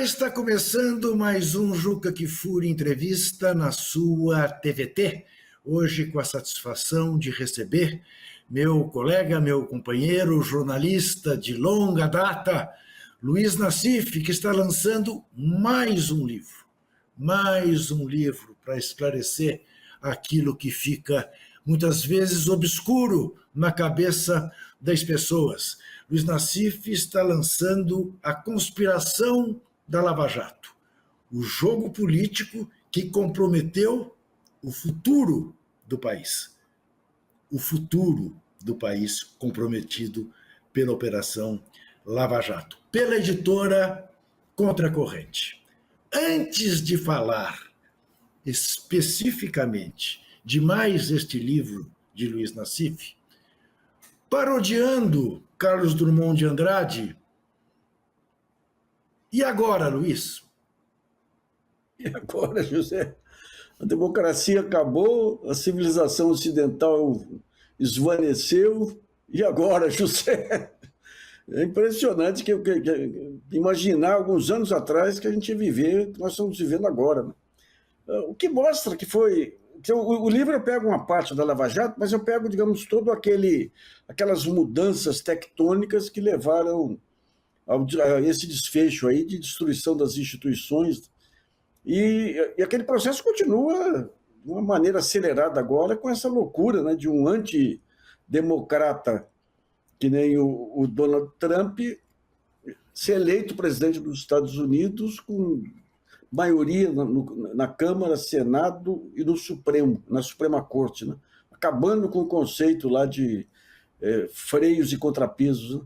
Está começando mais um Juca Kfouri Entrevista na sua TVT. Hoje com a satisfação de receber meu colega, meu companheiro, jornalista de longa data, Luiz Nassif, que está lançando mais um livro para esclarecer aquilo que fica muitas vezes obscuro na cabeça das pessoas. Luiz Nassif está lançando A Conspiração da Lava Jato, o jogo político que comprometeu o futuro do país. O futuro do país comprometido pela Operação Lava Jato, pela editora Contracorrente. Antes de falar especificamente de mais este livro de Luiz Nassif, parodiando Carlos Drummond de Andrade, e agora, Luiz? E agora, José? A democracia acabou, a civilização ocidental esvaneceu, e agora, José? É impressionante que imaginar alguns anos atrás que a gente ia viver, que nós estamos vivendo agora. Né? O que mostra que foi... O livro eu pego uma parte da Lava Jato, mas eu pego, digamos, todo aquelas mudanças tectônicas que levaram a esse desfecho aí de destruição das instituições. E aquele processo continua de uma maneira acelerada agora com essa loucura, né, de um antidemocrata que nem o Donald Trump ser eleito presidente dos Estados Unidos com maioria na Câmara, Senado e no Supremo, na Suprema Corte, né? Acabando com o conceito lá de freios e contrapesos. Né?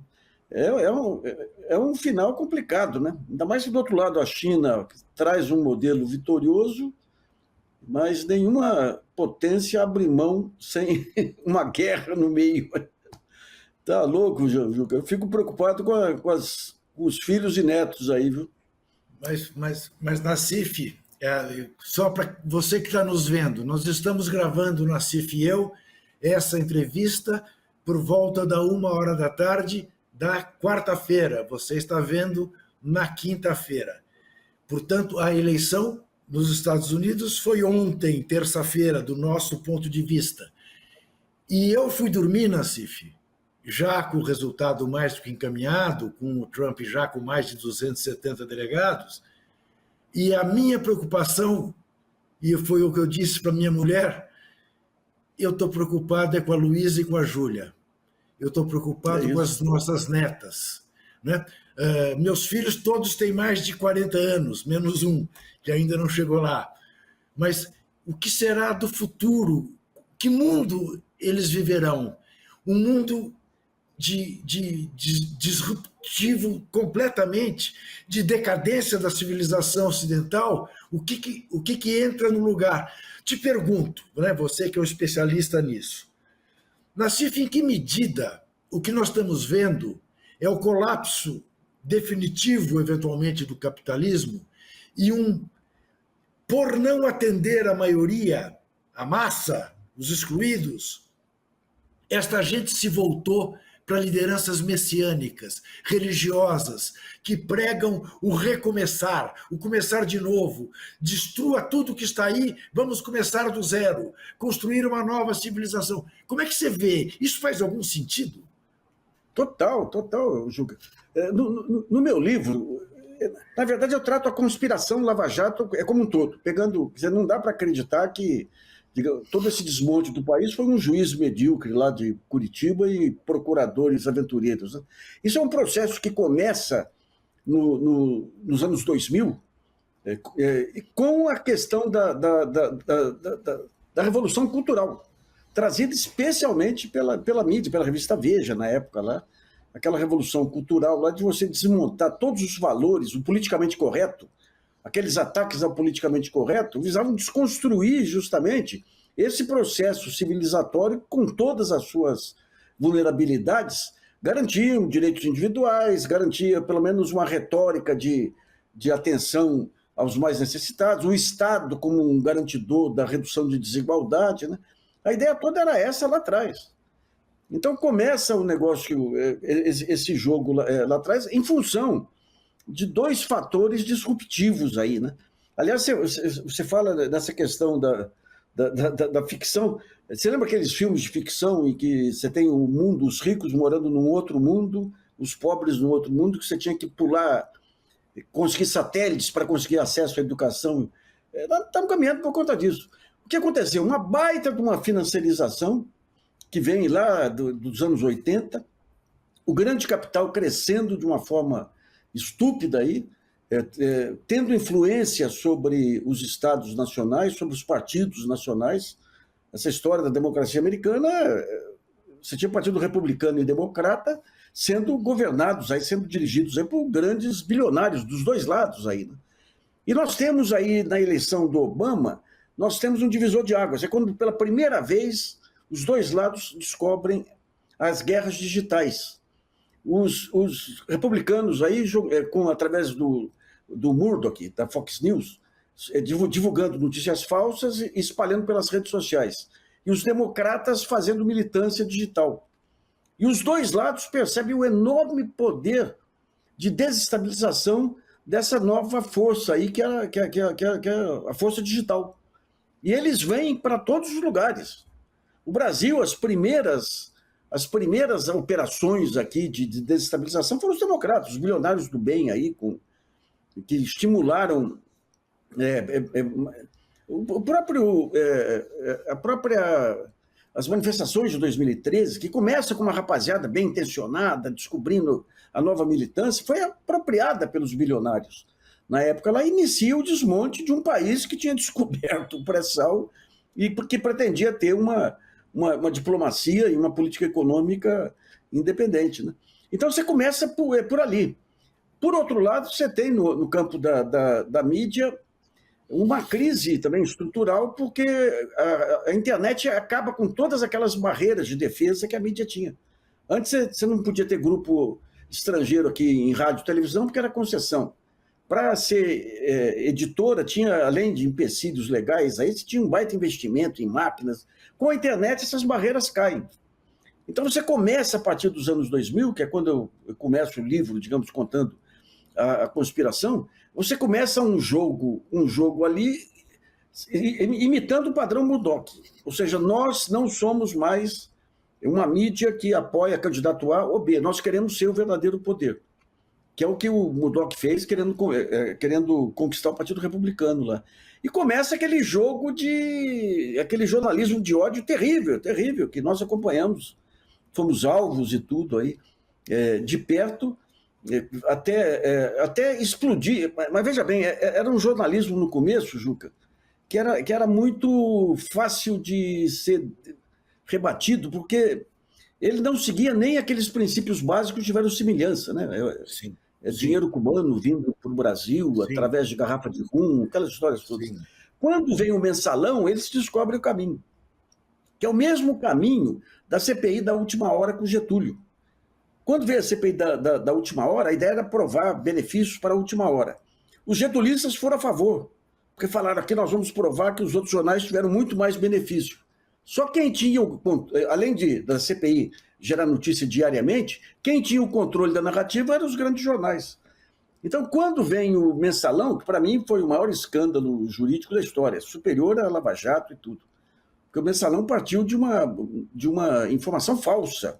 É um final complicado, né? Ainda mais que do outro lado a China traz um modelo vitorioso, mas nenhuma potência abre mão sem uma guerra no meio. Tá louco, Juca? Eu fico preocupado com os filhos e netos aí, viu? Mas Nassif, só para você que está nos vendo, nós estamos gravando, Nassif e eu, essa entrevista por volta da 1h da tarde da quarta-feira. Você está vendo na quinta-feira. Portanto, a eleição nos Estados Unidos foi ontem, terça-feira, do nosso ponto de vista. E eu fui dormir, Nassif, já com o resultado mais do que encaminhado, com o Trump já com mais de 270 delegados, e a minha preocupação, e foi o que eu disse para minha mulher, eu estou preocupado com a Luísa e com a Júlia. Eu estou preocupado com as nossas netas. Né? Meus filhos todos têm mais de 40 anos, menos um, que ainda não chegou lá. Mas o que será do futuro? Que mundo eles viverão? Um mundo disruptivo completamente, de decadência da civilização ocidental. O que entra no lugar? Te pergunto, né, você que é um especialista nisso, Nassif, em que medida o que nós estamos vendo é o colapso definitivo, eventualmente, do capitalismo e por não atender a maioria, a massa, os excluídos, esta gente se voltou para lideranças messiânicas, religiosas, que pregam o recomeçar, o começar de novo, destrua tudo que está aí, vamos começar do zero, construir uma nova civilização. Como é que você vê? Isso faz algum sentido? Total, Juca. No meu livro, na verdade eu trato a conspiração Lava Jato como um todo, não dá para acreditar que todo esse desmonte do país foi um juiz medíocre lá de Curitiba e procuradores aventureiros. Né? Isso é um processo que começa nos anos 2000, com a questão da revolução cultural, trazida especialmente pela mídia, pela revista Veja, na época lá, aquela revolução cultural lá de você desmontar todos os valores, o politicamente correto. Aqueles ataques ao politicamente correto visavam desconstruir justamente esse processo civilizatório com todas as suas vulnerabilidades, garantiam direitos individuais, garantia pelo menos uma retórica de atenção aos mais necessitados, o Estado como um garantidor da redução de desigualdade. Né? A ideia toda era essa lá atrás. Então começa o negócio, esse jogo lá atrás, em função de dois fatores disruptivos aí, né? Aliás, você fala dessa questão da ficção. Você lembra aqueles filmes de ficção em que você tem o mundo, os ricos morando num outro mundo, os pobres num outro mundo, que você tinha que pular, conseguir satélites para conseguir acesso à educação? Estamos caminhando por conta disso. O que aconteceu? Uma baita de uma financiarização que vem lá dos anos 80, o grande capital crescendo de uma forma estúpida aí, tendo influência sobre os estados nacionais, sobre os partidos nacionais. Essa história da democracia americana, você tinha partido republicano e democrata sendo governados, aí, sendo dirigidos aí por grandes bilionários dos dois lados aí, né? E nós temos aí, na eleição do Obama, nós temos um divisor de águas. É quando, pela primeira vez, os dois lados descobrem as guerras digitais. Os republicanos aí, através do Murdoch, da Fox News, divulgando notícias falsas e espalhando pelas redes sociais. E os democratas fazendo militância digital. E os dois lados percebem o enorme poder de desestabilização dessa nova força aí, que é a força digital. E eles vêm para todos os lugares. O Brasil, as primeiras operações aqui de desestabilização foram os democratas, os bilionários do bem aí, que estimularam as manifestações de 2013, que começa com uma rapaziada bem intencionada, descobrindo a nova militância, foi apropriada pelos bilionários. Na época, ela inicia o desmonte de um país que tinha descoberto o pré-sal e que pretendia ter uma diplomacia e uma política econômica independente, né? Então, você começa por ali. Por outro lado, você tem no campo da mídia uma crise também estrutural, porque a internet acaba com todas aquelas barreiras de defesa que a mídia tinha. Antes, você não podia ter grupo estrangeiro aqui em rádio e televisão, porque era concessão. Para ser editora, tinha, além de empecilhos legais, aí você tinha um baita investimento em máquinas. Com a internet, essas barreiras caem. Então, você começa a partir dos anos 2000, que é quando eu começo o livro, digamos, contando a conspiração, você começa um jogo ali imitando o padrão Murdoch. Ou seja, nós não somos mais uma mídia que apoia candidato A ou B. Nós queremos ser o verdadeiro poder, que é o que o Murdoch fez, querendo conquistar o Partido Republicano lá. E começa aquele jornalismo de ódio terrível, terrível, que nós acompanhamos, fomos alvos e tudo aí, de perto, até explodir. Mas veja bem, era um jornalismo no começo, Juca, que era muito fácil de ser rebatido, porque ele não seguia nem aqueles princípios básicos de verossimilhança, né? Sim. Dinheiro cubano vindo para o Brasil, sim, através de garrafa de rum, aquelas histórias todas. Sim. Quando vem o mensalão, eles descobrem o caminho, que é o mesmo caminho da CPI da última hora com Getúlio. Quando veio a CPI da última hora, a ideia era provar benefícios para a última hora. Os getulistas foram a favor, porque falaram aqui nós vamos provar que os outros jornais tiveram muito mais benefício. Só quem tinha, além da CPI gerar notícia diariamente, quem tinha o controle da narrativa eram os grandes jornais. Então, quando vem o mensalão, que para mim foi o maior escândalo jurídico da história, superior à Lava Jato e tudo, porque o mensalão partiu de uma informação falsa,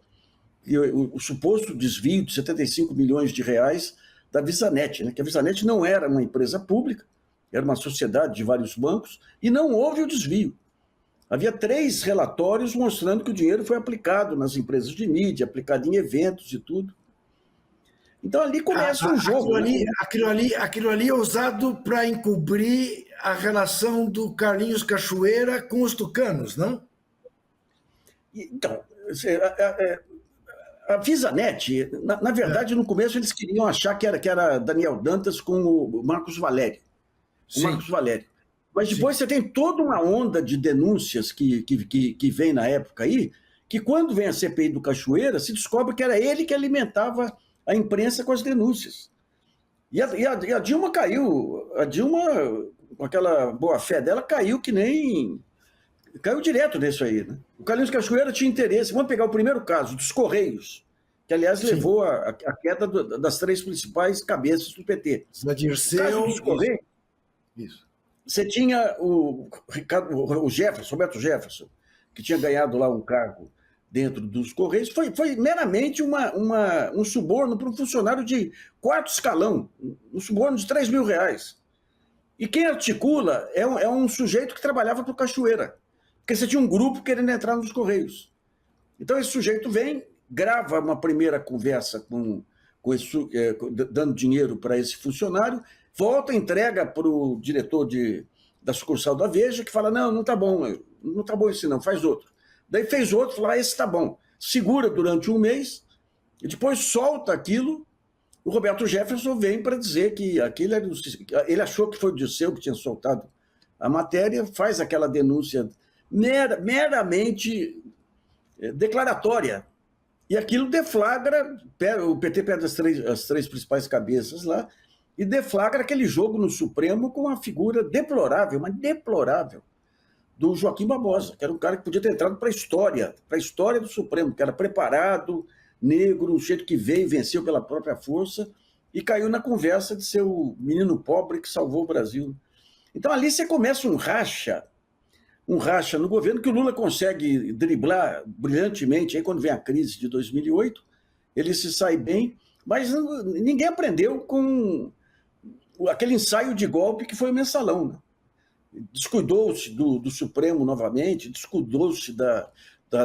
o suposto desvio de 75 milhões de reais da VisaNet, né? Que a VisaNet não era uma empresa pública, era uma sociedade de vários bancos, e não houve o desvio. Havia 3 relatórios mostrando que o dinheiro foi aplicado nas empresas de mídia, aplicado em eventos e tudo. Então ali começa um jogo. Aquilo ali é usado para encobrir a relação do Carlinhos Cachoeira com os tucanos, não? Então, a VisaNet, na verdade, no começo eles queriam achar que era Daniel Dantas com o Marcos Valério. Mas depois, sim, você tem toda uma onda de denúncias que vem na época aí, que quando vem a CPI do Cachoeira, se descobre que era ele que alimentava a imprensa com as denúncias. E a Dilma caiu, com aquela boa-fé dela, caiu direto nisso aí, né? O Carlinhos Cachoeira tinha interesse. Vamos pegar o primeiro caso, dos Correios, que, aliás, Sim. levou à queda das três principais cabeças do PT. Zé Dirceu. No caso dos Correios, Isso. você tinha o Jefferson, Roberto Jefferson, que tinha ganhado lá um cargo dentro dos Correios, foi meramente um suborno para um funcionário de quarto escalão, um suborno de R$3.000. E quem articula é um sujeito que trabalhava para o Cachoeira, porque você tinha um grupo querendo entrar nos Correios. Então esse sujeito vem, grava uma primeira conversa dando dinheiro para esse funcionário, volta, entrega para o diretor da sucursal da Veja, que fala, não está bom esse não, faz outro. Daí fez outro, fala, esse está bom. Segura durante um mês, e depois solta aquilo. O Roberto Jefferson vem para dizer que aquilo ele achou que foi o Dirceu que tinha soltado a matéria, faz aquela denúncia meramente declaratória. E aquilo deflagra, o PT perde as três principais cabeças lá, e deflagra aquele jogo no Supremo com uma figura deplorável, mas deplorável, do Joaquim Barbosa, que era um cara que podia ter entrado para a história do Supremo, que era preparado, negro, um jeito que veio e venceu pela própria força, e caiu na conversa de ser o menino pobre que salvou o Brasil. Então ali você começa um racha no governo que o Lula consegue driblar brilhantemente. Aí quando vem a crise de 2008, ele se sai bem, mas ninguém aprendeu com aquele ensaio de golpe que foi o Mensalão, né? Descuidou-se do Supremo novamente, descuidou-se da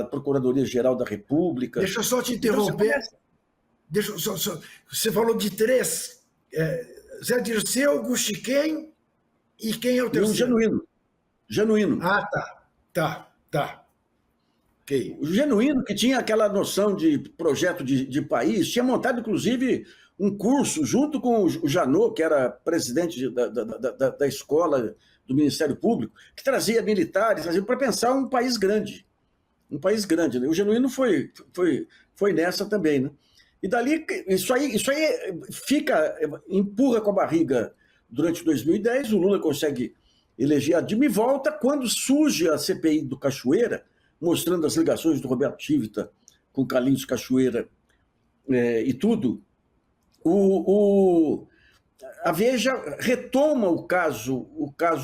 Procuradoria-Geral da República. Deixa eu só te interromper. Você falou de três. Zé Dirceu, Guxiquem e quem é o terceiro? Genuíno. Ah, tá. Okay. O Genuíno, que tinha aquela noção de projeto de país, tinha montado, inclusive, um curso junto com o Janot, que era presidente da escola do Ministério Público, que trazia militares, para pensar um país grande. Né? O Genuíno foi nessa também, né? E dali, isso aí empurra com a barriga durante 2010, o Lula consegue eleger a Dilma e volta quando surge a CPI do Cachoeira, mostrando as ligações do Roberto Tivita com Carlinhos Cachoeira e tudo. A Veja retoma o caso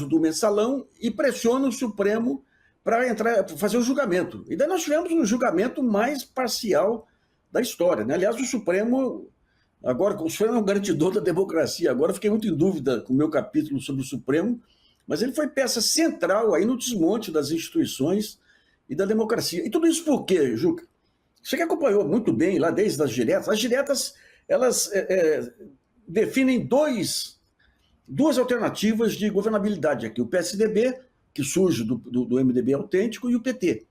do Mensalão e pressiona o Supremo para fazer o julgamento. E daí nós tivemos um julgamento mais parcial da história, né? Aliás, o Supremo é um garantidor da democracia. Agora fiquei muito em dúvida com o meu capítulo sobre o Supremo, mas ele foi peça central aí no desmonte das instituições e da democracia. E tudo isso por quê, Juca? Você que acompanhou muito bem lá desde as diretas. As diretas, elas definem duas alternativas de governabilidade aqui. O PSDB, que surge do MDB autêntico, e o PT.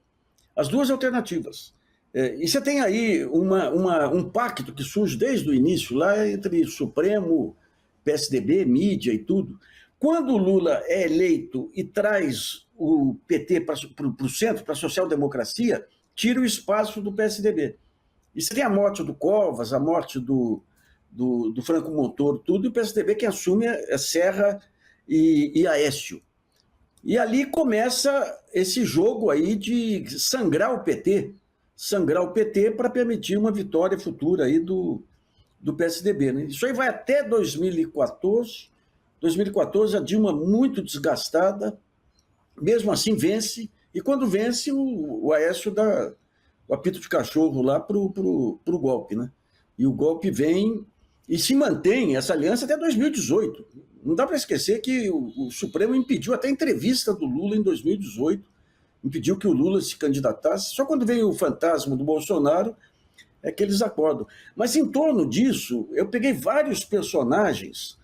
As duas alternativas. E você tem aí um pacto que surge desde o início, lá entre Supremo, PSDB, mídia e tudo. Quando o Lula é eleito e traz o PT para o centro, para a social-democracia, tira o espaço do PSDB. E você tem a morte do Covas, a morte do Franco Montoro, tudo, e o PSDB quem assume é Serra e Aécio. E ali começa esse jogo aí de sangrar o PT para permitir uma vitória futura aí do PSDB, né? Isso aí vai até 2014. 2014, a Dilma muito desgastada, mesmo assim vence, e quando vence, o Aécio dá o apito de cachorro lá para o golpe, né? E o golpe vem e se mantém essa aliança até 2018. Não dá para esquecer que o Supremo impediu até a entrevista do Lula em 2018, impediu que o Lula se candidatasse. Só quando veio o fantasma do Bolsonaro é que eles acordam. Mas em torno disso, eu peguei vários personagens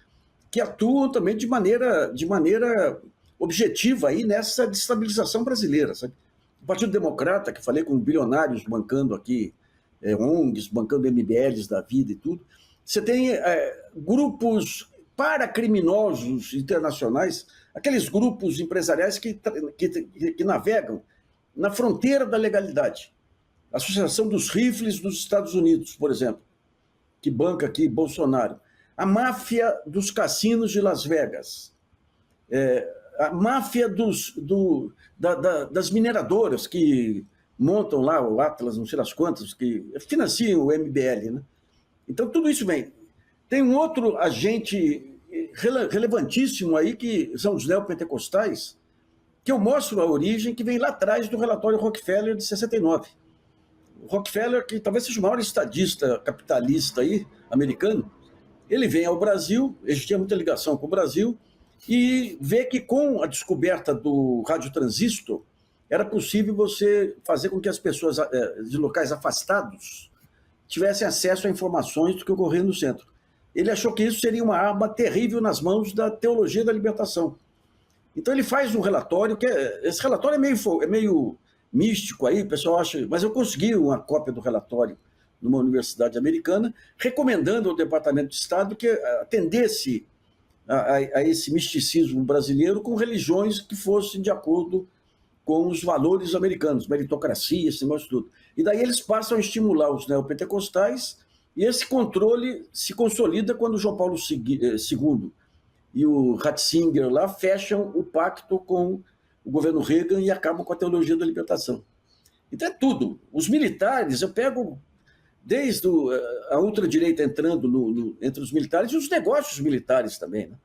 que atuam também de maneira objetiva aí nessa destabilização brasileira, sabe? O Partido Democrata, que falei com bilionários bancando aqui, ONGs, bancando MBLs da vida e tudo. Você tem grupos paracriminosos internacionais, aqueles grupos empresariais que navegam na fronteira da legalidade. A Associação dos Rifles dos Estados Unidos, por exemplo, que banca aqui Bolsonaro. A máfia dos cassinos de Las Vegas. A máfia das mineradoras que montam lá o Atlas, não sei das quantas, que financiam o MBL, né? Então, tudo isso vem. Tem um outro agente relevantíssimo aí, que são os neopentecostais, que eu mostro a origem, que vem lá atrás do relatório Rockefeller de 69. O Rockefeller, que talvez seja o maior estadista capitalista aí, americano, ele vem ao Brasil, ele tinha muita ligação com o Brasil, e vê que com a descoberta do radiotransistor, era possível você fazer com que as pessoas de locais afastados tivessem acesso a informações do que ocorria no centro. Ele achou que isso seria uma arma terrível nas mãos da teologia da libertação. Então ele faz um relatório, esse relatório é meio místico aí, o pessoal acha, mas eu consegui uma cópia do relatório numa universidade americana, recomendando ao Departamento de Estado que atendesse a esse misticismo brasileiro com religiões que fossem de acordo com os valores americanos, meritocracia, esse negócio tudo. E daí eles passam a estimular os neopentecostais, e esse controle se consolida quando João Paulo II e o Ratzinger lá fecham o pacto com o governo Reagan e acabam com a teologia da libertação. Então é tudo. Os militares, eu pego desde a ultradireita entrando entre os militares e os negócios militares também, né?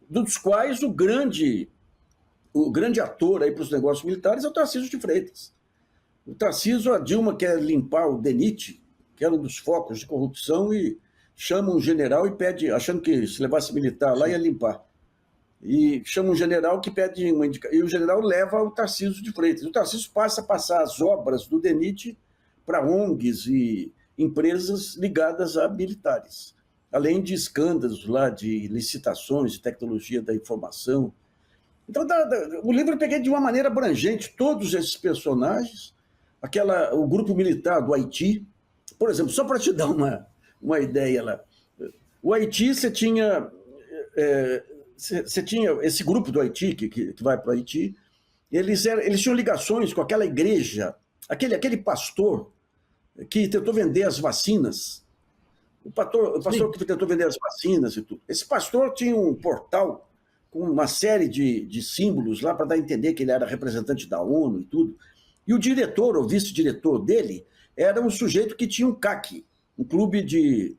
Dos quais o grande ator aí para os negócios militares é o Tarcísio de Freitas. O Tarcísio, a Dilma quer limpar o DENIT, que era um dos focos de corrupção, e chama um general e pede, achando que se levasse militar lá ia limpar. E chama um general que pede uma indicação, e o general leva o Tarcísio de Freitas. O Tarcísio passa a passar as obras do DENIT para ONGs e empresas ligadas a militares, além de escândalos lá de licitações de tecnologia da informação. Então, o livro eu peguei de uma maneira abrangente todos esses personagens, o grupo militar do Haiti, por exemplo, só para te dar uma ideia lá. O Haiti, você tinha esse grupo do Haiti, que vai para o Haiti, eles tinham ligações com aquela igreja, aquele pastor que tentou vender as vacinas, o pastor que tentou vender as vacinas e tudo. Esse pastor tinha um portal com uma série de símbolos lá para dar a entender que ele era representante da ONU e tudo. E o diretor, ou vice-diretor dele, era um sujeito que tinha um CAC, um clube de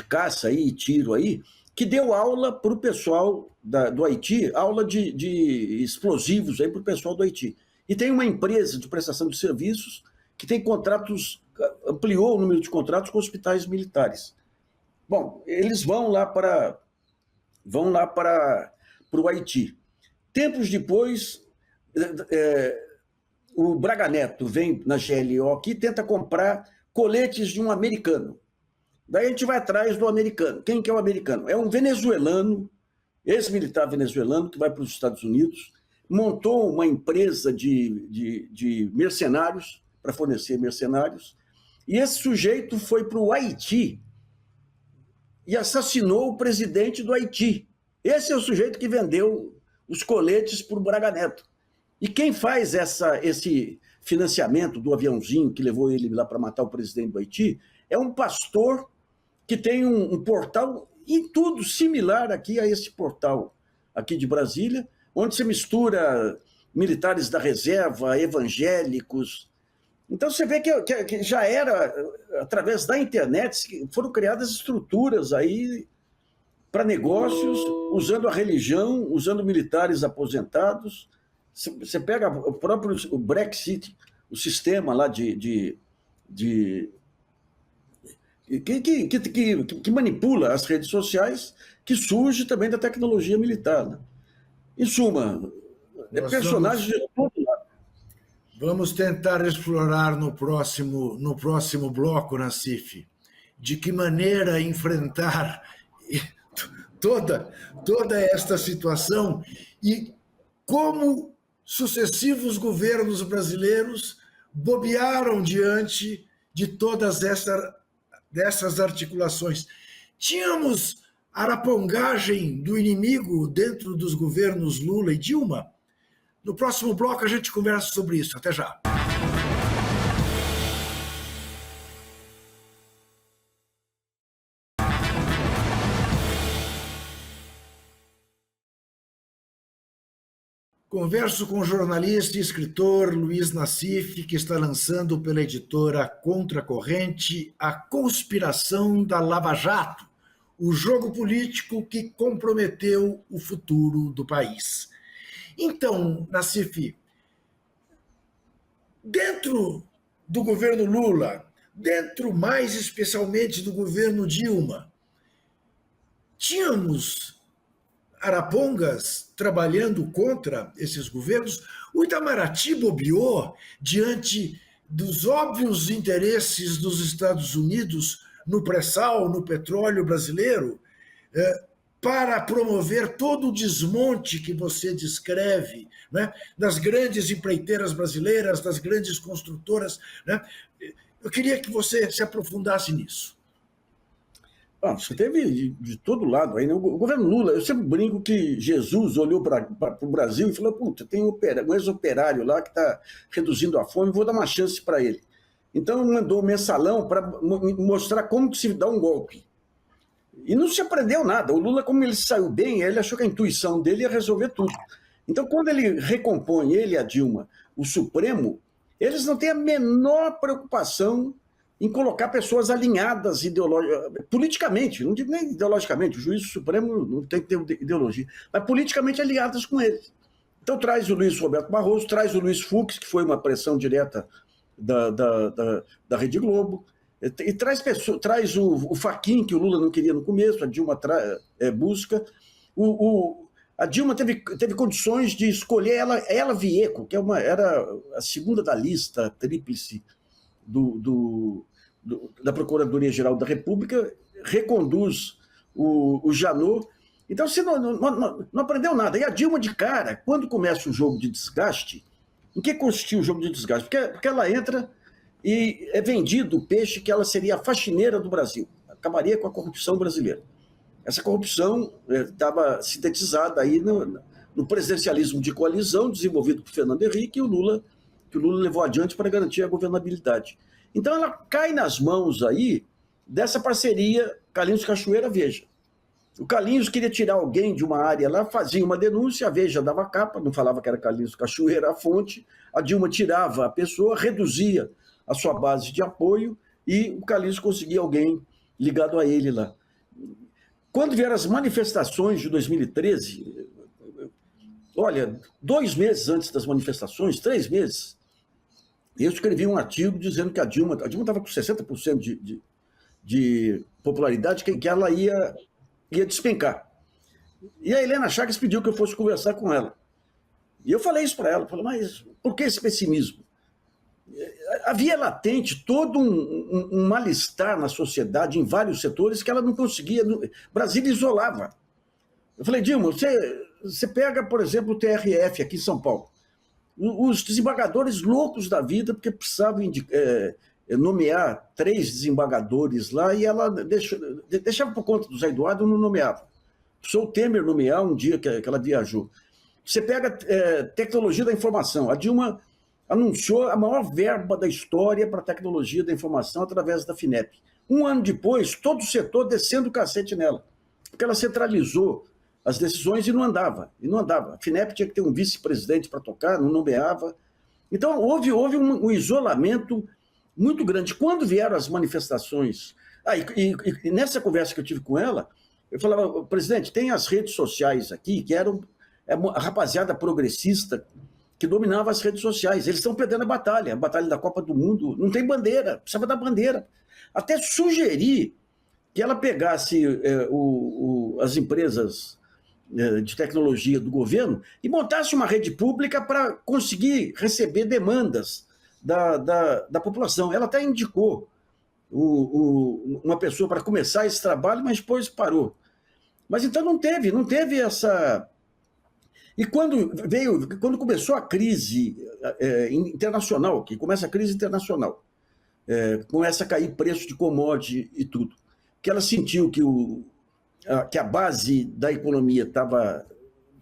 caça e tiro aí, que deu aula para o pessoal do Haiti, aula de explosivos aí para o pessoal do Haiti. E tem uma empresa de prestação de serviços que tem contratos, ampliou o número de contratos com hospitais militares. Bom, eles vão lá para o Haiti. Tempos depois, o Braga Neto vem na GLO aqui e tenta comprar coletes de um americano. Daí a gente vai atrás do americano. Quem que é o americano? É um venezuelano, ex-militar venezuelano, que vai para os Estados Unidos, montou uma empresa de mercenários, para fornecer mercenários, e esse sujeito foi para o Haiti e assassinou o presidente do Haiti. Esse é o sujeito que vendeu os coletes para o Braga Neto. E quem faz esse financiamento do aviãozinho que levou ele lá para matar o presidente do Haiti é um pastor que tem um portal em tudo similar aqui a esse portal aqui de Brasília, onde se mistura militares da reserva, evangélicos. Então você vê que já era, através da internet, foram criadas estruturas aí para negócios, usando a religião, usando militares aposentados. Você pega o Brexit, o sistema lá que manipula as redes sociais, que surge também da tecnologia militar, né? Em suma, personagens de todo lado. Vamos tentar explorar no próximo bloco, Nassif, de que maneira enfrentar toda esta situação e como sucessivos governos brasileiros bobearam diante de todas dessas articulações. Tínhamos arapongagem do inimigo dentro dos governos Lula e Dilma? No próximo bloco a gente conversa sobre isso. Até já. Converso com o jornalista e escritor Luiz Nassif, que está lançando pela editora Contracorrente A Conspiração da Lava Jato, o jogo político que comprometeu o futuro do país. Então, Nassif, dentro do governo Lula, dentro mais especialmente do governo Dilma, tínhamos arapongas trabalhando contra esses governos. O Itamaraty bobeou diante dos óbvios interesses dos Estados Unidos no pré-sal, no petróleo brasileiro, para promover todo o desmonte que você descreve, né, das grandes empreiteiras brasileiras, das grandes construtoras, né? Eu queria que você se aprofundasse nisso. Você teve de todo lado aí, né? O governo Lula, eu sempre brinco que Jesus olhou para o Brasil e falou: puta, tem um ex-operário lá que está reduzindo a fome, vou dar uma chance para ele. Então mandou um mensalão para mostrar como que se dá um golpe. E não se aprendeu nada. O Lula, como ele saiu bem, ele achou que a intuição dele ia resolver tudo. Então, quando ele recompõe, ele e a Dilma, o Supremo, eles não têm a menor preocupação em colocar pessoas alinhadas politicamente, não digo nem ideologicamente, o juiz supremo não tem que ter ideologia, mas politicamente alinhadas com eles. Então traz o Luiz Roberto Barroso, traz o Luiz Fux, que foi uma pressão direta da Rede Globo, e traz o Fachin, que o Lula não queria no começo, a Dilma busca. A Dilma teve condições de escolher ela Vieco, que era a segunda da lista tríplice da Procuradoria-Geral da República, reconduz o Janot. Então, você não aprendeu nada. E a Dilma, de cara, quando começa o jogo de desgaste, em que consistia o jogo de desgaste? Porque ela entra e é vendido o peixe que ela seria a faxineira do Brasil, acabaria com a corrupção brasileira. Essa corrupção estava sintetizada aí no presidencialismo de coalizão, desenvolvido por Fernando Henrique, que o Lula levou adiante para garantir a governabilidade. Então ela cai nas mãos aí dessa parceria Carlinhos Cachoeira-Veja. O Carlinhos queria tirar alguém de uma área lá, fazia uma denúncia, a Veja dava capa, não falava que era Carlinhos Cachoeira a fonte, a Dilma tirava a pessoa, reduzia a sua base de apoio e o Carlinhos conseguia alguém ligado a ele lá. Quando vieram as manifestações de 2013, olha, 2 meses antes das manifestações, 3 meses, eu escrevi um artigo dizendo que a Dilma estava com 60% de popularidade, que ela ia despencar. E a Helena Chagas pediu que eu fosse conversar com ela. E eu falei isso para ela, falei, mas por que esse pessimismo? Havia latente todo um mal-estar na sociedade, em vários setores, que ela não conseguia. Brasília isolava. Eu falei, Dilma, você pega, por exemplo, o TRF aqui em São Paulo. Os desembargadores loucos da vida, porque precisavam nomear 3 desembargadores lá, e ela deixava por conta do Zé Eduardo, não nomeava. Precisou o Temer nomear um dia que ela viajou. Você pega tecnologia da informação. A Dilma anunciou a maior verba da história para a tecnologia da informação através da FINEP. 1 ano depois, todo o setor descendo o cacete nela, porque ela centralizou as decisões e não andava. A FINEP tinha que ter um vice-presidente para tocar, não nomeava. Então, houve um isolamento muito grande. Quando vieram as manifestações... E nessa conversa que eu tive com ela, eu falava, presidente, tem as redes sociais aqui, que eram a rapaziada progressista que dominava as redes sociais. Eles estão perdendo a batalha da Copa do Mundo. Não tem bandeira, precisava da bandeira. Até sugerir que ela pegasse as empresas de tecnologia do governo e montasse uma rede pública para conseguir receber demandas da população. Ela até indicou uma pessoa para começar esse trabalho, mas depois parou. Mas então não teve essa... E quando começou a crise internacional, que começa a crise internacional, começa a cair preço de commodity e tudo, que ela sentiu que a base da economia estava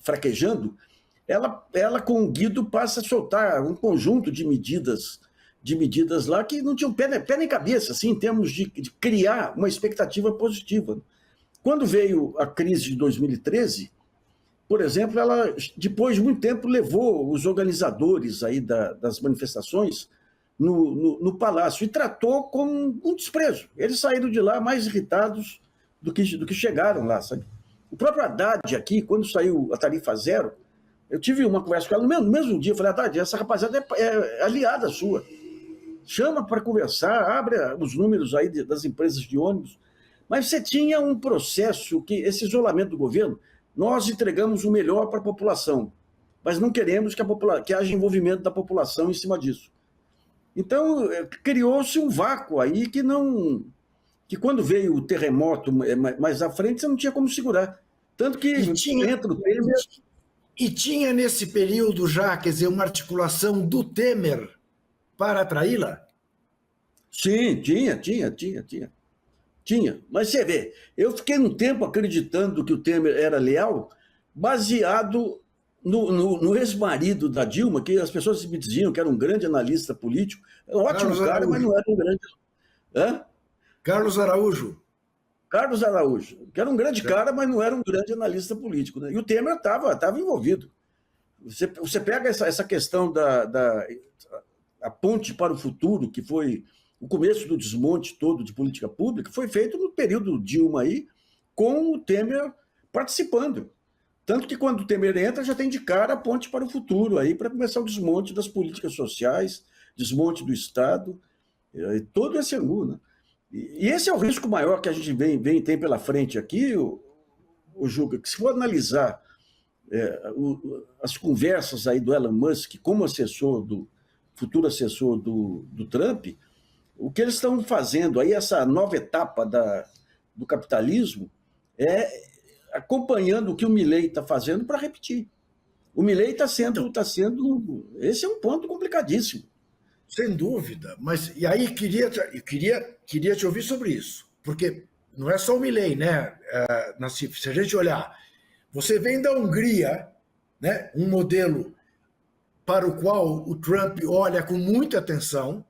fraquejando, ela com o Guido passa a soltar um conjunto de medidas lá que não tinham pé nem cabeça, assim, em termos de criar uma expectativa positiva. Quando veio a crise de 2013, por exemplo, ela, depois de muito tempo, levou os organizadores aí das manifestações no palácio e tratou com um desprezo. Eles saíram de lá mais irritados do que chegaram lá, sabe? O próprio Haddad aqui, quando saiu a tarifa zero, eu tive uma conversa com ela no mesmo dia. Eu falei, Haddad, essa rapaziada é aliada sua. Chama para conversar, abre os números aí das empresas de ônibus. Mas você tinha um processo que, esse isolamento do governo, nós entregamos o melhor para a população, mas não queremos que haja envolvimento da população em cima disso. Então, criou-se um vácuo aí que quando veio o terremoto mais à frente, você não tinha como segurar. Tanto que entra o Temer... E tinha nesse período já, quer dizer, uma articulação do Temer para atraí-la? Sim, tinha. Mas você vê, eu fiquei um tempo acreditando que o Temer era leal, baseado no ex-marido da Dilma, que as pessoas me diziam que era um grande analista político, um ótimo cara, mas não era um grande... Hã? Carlos Araújo. Carlos Araújo, que era um grande cara, mas não era um grande analista político. Né? E o Temer estava envolvido. Você pega essa questão a ponte para o futuro, que foi o começo do desmonte todo de política pública, foi feito no período Dilma aí, com o Temer participando. Tanto que quando o Temer entra, já tem de cara a ponte para o futuro, aí para começar o desmonte das políticas sociais, desmonte do Estado, todo esse ângulo, né? E esse é o risco maior que a gente tem pela frente aqui, o Juca, que se for analisar as conversas aí do Elon Musk como futuro assessor do Trump, o que eles estão fazendo aí, essa nova etapa do capitalismo, é acompanhando o que o Milei está fazendo para repetir. O Milei está sendo... Esse é um ponto complicadíssimo. Sem dúvida, mas e aí queria te ouvir sobre isso, porque não é só o Milei, né, Nassif? Se a gente olhar, você vem da Hungria, né, um modelo para o qual o Trump olha com muita atenção,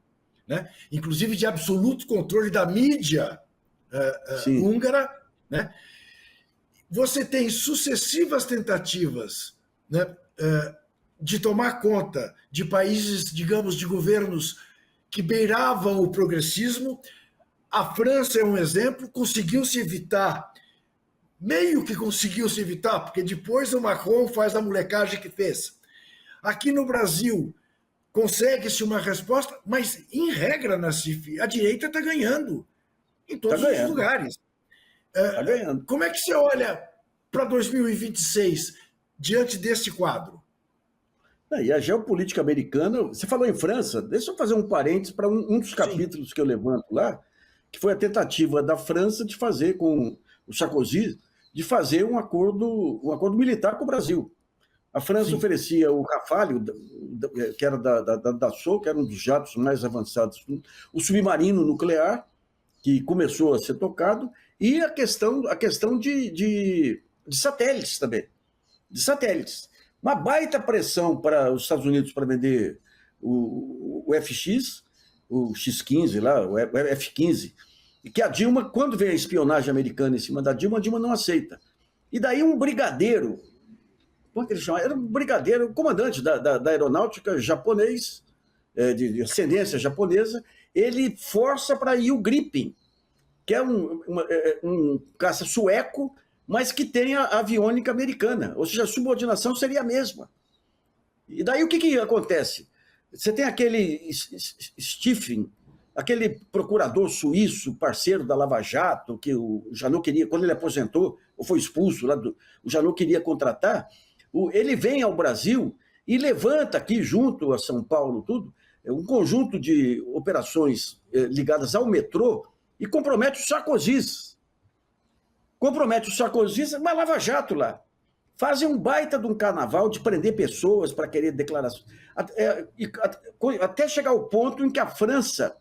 né, inclusive de absoluto controle da mídia húngara, né? Você tem sucessivas tentativas, né, de tomar conta de países, digamos, de governos que beiravam o progressismo. A França é um exemplo, conseguiu-se evitar, meio que conseguiu-se evitar, porque depois o Macron faz a molecagem que fez. Aqui no Brasil, consegue-se uma resposta, mas, em regra, Nassif, a direita está ganhando em todos os lugares. Está ganhando. Como é que você olha para 2026 diante desse quadro? E a geopolítica americana, você falou em França, deixa eu fazer um parênteses para um dos capítulos que eu levanto lá, que foi a tentativa da França de fazer com o Sarkozy, de fazer um acordo militar com o Brasil. A França oferecia o Rafale, que era da Dassault, que era um dos jatos mais avançados, o submarino nuclear, que começou a ser tocado, e a questão de satélites também, de satélites. Uma baita pressão para os Estados Unidos para vender o FX, o X-15 lá, o F-15, e que a Dilma, quando veio a espionagem americana em cima da Dilma, a Dilma não aceita. E daí um brigadeiro, como é que ele chama? Era um brigadeiro, comandante da aeronáutica japonês, de ascendência japonesa, ele força para ir o Gripen, que é um caça sueco, mas que tem a aviônica americana, ou seja, a subordinação seria a mesma. E daí o que acontece? Você tem aquele Stephen, aquele procurador suíço, parceiro da Lava Jato, que o Janot queria, quando ele aposentou, ou foi expulso, o Janot queria contratar, ele vem ao Brasil e levanta aqui, junto a São Paulo, um conjunto de operações ligadas ao metrô e compromete o Sarkozy. Mas Lava Jato lá. Fazem um baita de um carnaval de prender pessoas para querer declarações. Até chegar ao ponto em que a França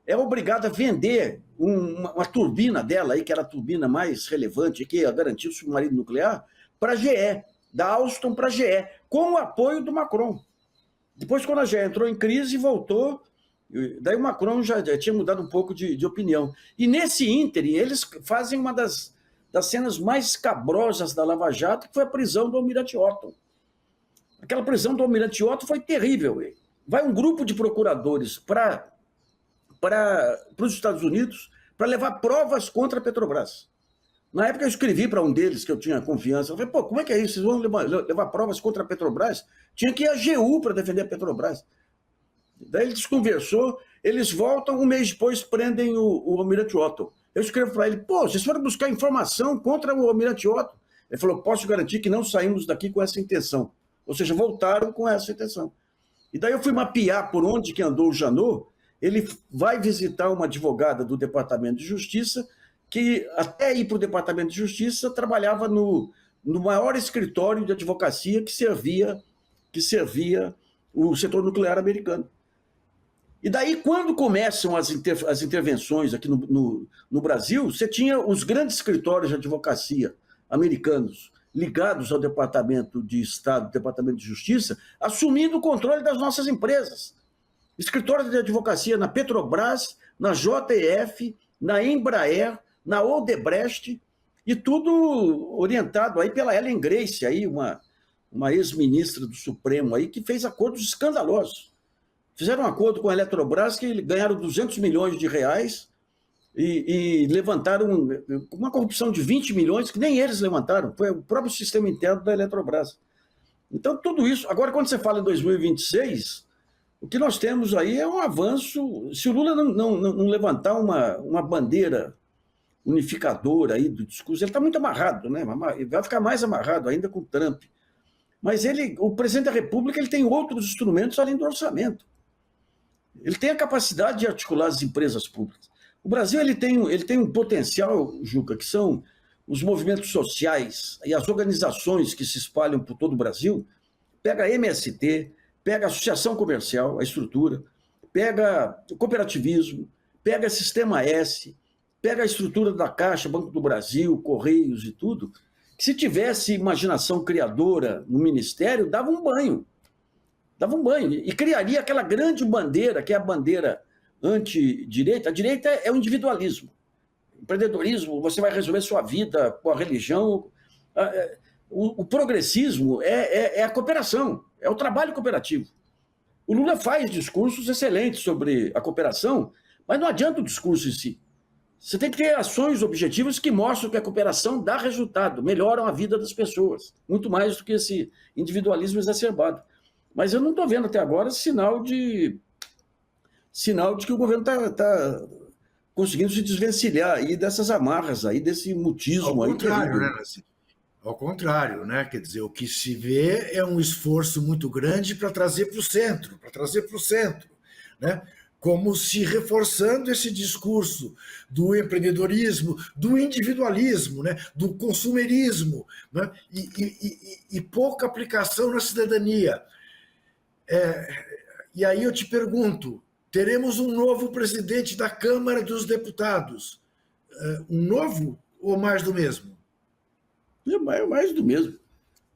é obrigada a vender uma turbina dela, aí, que era a turbina mais relevante, que ia garantir o submarino nuclear, para a GE, da Alstom para a GE, com o apoio do Macron. Depois, quando a GE entrou em crise, voltou. Daí o Macron já tinha mudado um pouco de opinião. E nesse ínterim, eles fazem uma das das cenas mais escabrosas da Lava Jato, que foi a prisão do Almirante Otto. Aquela prisão do Almirante Otto foi terrível. Vai um grupo de procuradores para os Estados Unidos para levar provas contra a Petrobras. Na época eu escrevi para um deles, que eu tinha confiança, eu falei, pô, como é que é isso? Vocês vão levar provas contra a Petrobras? Tinha que ir à AGU para defender a Petrobras. Daí ele desconversou, eles voltam, um mês depois prendem o Almirante Otto. Eu escrevo para ele, pô, vocês foram buscar informação contra o Almirante Otto? Ele falou, posso garantir que não saímos daqui com essa intenção. Ou seja, voltaram com essa intenção. E daí eu fui mapear por onde que andou o Janot. Ele vai visitar uma advogada do Departamento de Justiça, que até ir para o Departamento de Justiça trabalhava no maior escritório de advocacia que servia o setor nuclear americano. E daí, quando começam as intervenções aqui no Brasil, você tinha os grandes escritórios de advocacia americanos ligados ao Departamento de Estado, Departamento de Justiça, assumindo o controle das nossas empresas. Escritórios de advocacia na Petrobras, na JF, na Embraer, na Odebrecht, e tudo orientado aí pela Ellen Grace, aí uma ex-ministra do Supremo, aí, que fez acordos escandalosos. Fizeram um acordo com a Eletrobras que ganharam 200 milhões de reais e levantaram uma corrupção de 20 milhões que nem eles levantaram, foi o próprio sistema interno da Eletrobras. Então, tudo isso... Agora, quando você fala em 2026, o que nós temos aí é um avanço. Se o Lula não levantar uma bandeira unificadora aí do discurso, ele está muito amarrado, né? Vai ficar mais amarrado ainda com o Trump. Mas o presidente da República, ele tem outros instrumentos além do orçamento. Ele tem a capacidade de articular as empresas públicas. O Brasil ele tem um potencial, Juca, que são os movimentos sociais e as organizações que se espalham por todo o Brasil. Pega a MST, pega a Associação Comercial, a estrutura, pega o cooperativismo, pega Sistema S, pega a estrutura da Caixa, Banco do Brasil, Correios e tudo, que se tivesse imaginação criadora no Ministério, dava um banho e criaria aquela grande bandeira, que é a bandeira antidireita. A direita é o individualismo. Empreendedorismo, você vai resolver sua vida com a religião. O progressismo é a cooperação, é o trabalho cooperativo. O Lula faz discursos excelentes sobre a cooperação, mas não adianta o discurso em si. Você tem que ter ações objetivas que mostram que a cooperação dá resultado, melhoram a vida das pessoas, muito mais do que esse individualismo exacerbado. Mas eu não estou vendo até agora sinal de que o governo está conseguindo se desvencilhar aí dessas amarras, aí, desse mutismo. Ao contrário, né? Ao contrário, né? Quer dizer, o que se vê é um esforço muito grande para trazer para o centro, né? Como se reforçando esse discurso do empreendedorismo, do individualismo, né? Do consumerismo, né? E pouca aplicação na cidadania. E aí eu te pergunto, teremos um novo presidente da Câmara dos Deputados. Um novo ou mais do mesmo? É mais do mesmo.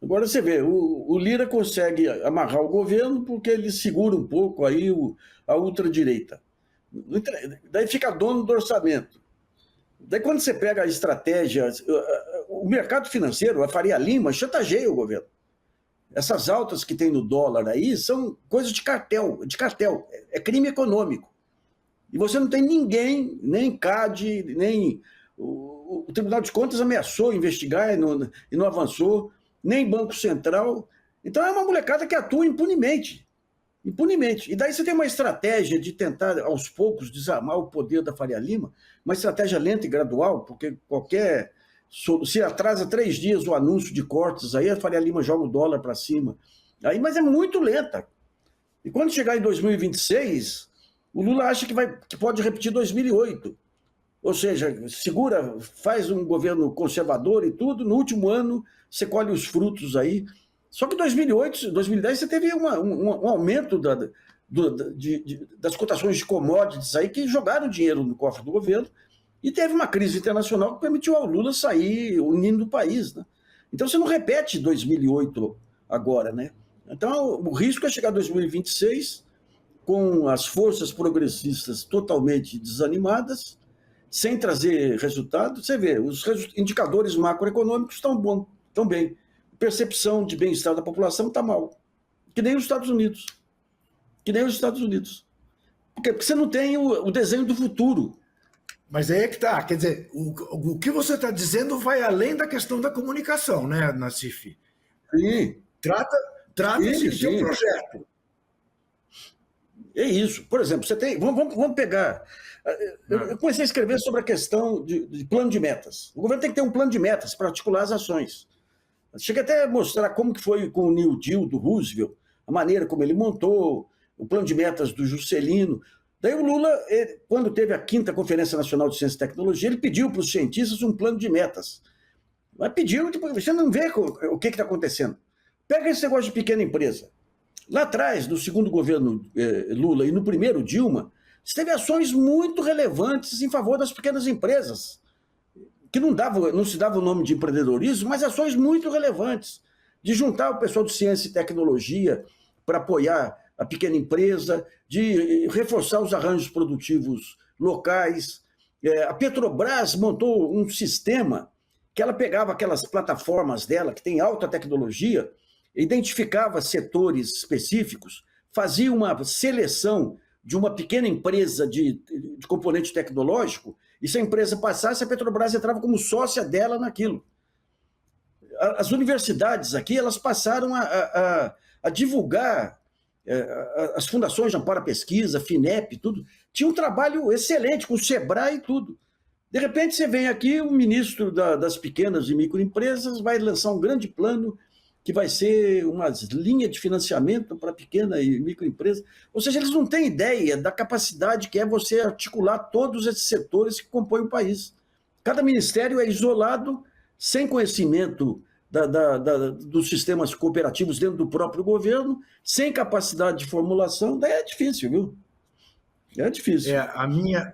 Agora você vê, o Lira consegue amarrar o governo porque ele segura um pouco aí a ultradireita. Daí fica dono do orçamento. Daí quando você pega a estratégia, o mercado financeiro, a Faria Lima, chantageia o governo. Essas altas que tem no dólar aí são coisas de cartel, é crime econômico. E você não tem ninguém, nem CAD, nem... O Tribunal de Contas ameaçou investigar e não avançou, nem Banco Central. Então é uma molecada que atua impunemente. E daí você tem uma estratégia de tentar, aos poucos, desarmar o poder da Faria Lima, uma estratégia lenta e gradual, porque se atrasa 3 dias o anúncio de cortes, aí a Faria Lima joga o dólar para cima. Mas é muito lenta. E quando chegar em 2026, o Lula acha que pode repetir 2008. Ou seja, faz um governo conservador e tudo, no último ano você colhe os frutos aí. Só que em 2008, 2010 você teve um aumento das cotações de commodities aí que jogaram dinheiro no cofre do governo e teve uma crise internacional que permitiu ao Lula sair unindo o país, né? Então você não repete 2008 agora, né? Então o risco é chegar a 2026 com as forças progressistas totalmente desanimadas, sem trazer resultado. Você vê, os indicadores macroeconômicos estão bem. Percepção de bem-estar da população está mal. Que nem os Estados Unidos. Porque você não tem o desenho do futuro. Mas aí é que está. Quer dizer, o que você está dizendo vai além da questão da comunicação, né, Nassif? Sim. Trata-se de um projeto. É isso. Por exemplo, você tem. Vamos pegar. Eu comecei a escrever sobre a questão de plano de metas. O governo tem que ter um plano de metas para articular as ações. Chega até a mostrar como que foi com o New Deal do Roosevelt, a maneira como ele montou, o plano de metas do Juscelino. Daí o Lula, quando teve a 5ª Conferência Nacional de Ciência e Tecnologia, ele pediu para os cientistas um plano de metas. Mas pediu, você não vê o que está acontecendo. Pega esse negócio de pequena empresa. Lá atrás, no segundo governo Lula e no primeiro Dilma, você teve ações muito relevantes em favor das pequenas empresas, que não se dava o nome de empreendedorismo, mas ações muito relevantes, de juntar o pessoal de ciência e tecnologia para apoiar a pequena empresa, de reforçar os arranjos produtivos locais. A Petrobras montou um sistema que ela pegava aquelas plataformas dela, que tem alta tecnologia, identificava setores específicos, fazia uma seleção de uma pequena empresa de componente tecnológico, e se a empresa passasse, a Petrobras entrava como sócia dela naquilo. As universidades aqui, elas passaram a divulgar, as fundações de amparo à pesquisa, FINEP, tudo, tinha um trabalho excelente com o Sebrae e tudo. De repente, você vem aqui, o ministro das pequenas e microempresas vai lançar um grande plano que vai ser uma linha de financiamento para pequena e microempresa. Ou seja, eles não têm ideia da capacidade que é você articular todos esses setores que compõem o país. Cada ministério é isolado, sem conhecimento dos sistemas cooperativos dentro do próprio governo, sem capacidade de formulação, daí é difícil, viu? É difícil.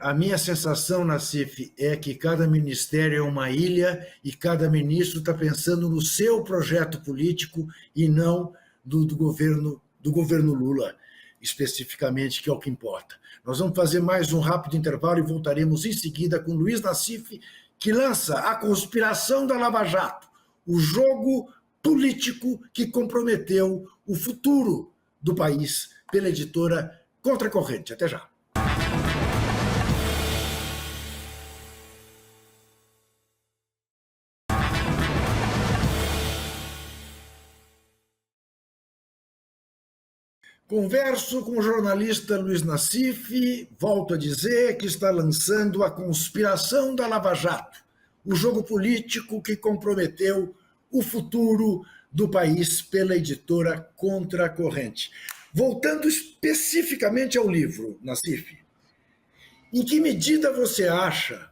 A minha sensação, Nassif, é que cada ministério é uma ilha e cada ministro está pensando no seu projeto político e não do governo Lula, especificamente, que é o que importa. Nós vamos fazer mais um rápido intervalo e voltaremos em seguida com Luiz Nassif, que lança A Conspiração da Lava Jato, o jogo político que comprometeu o futuro do país, pela editora Contracorrente. Até já. Converso com o jornalista Luiz Nassif, volto a dizer que está lançando A Conspiração da Lava Jato, o jogo político que comprometeu o futuro do país, pela editora Contracorrente. Voltando especificamente ao livro, Nassif, em que medida você acha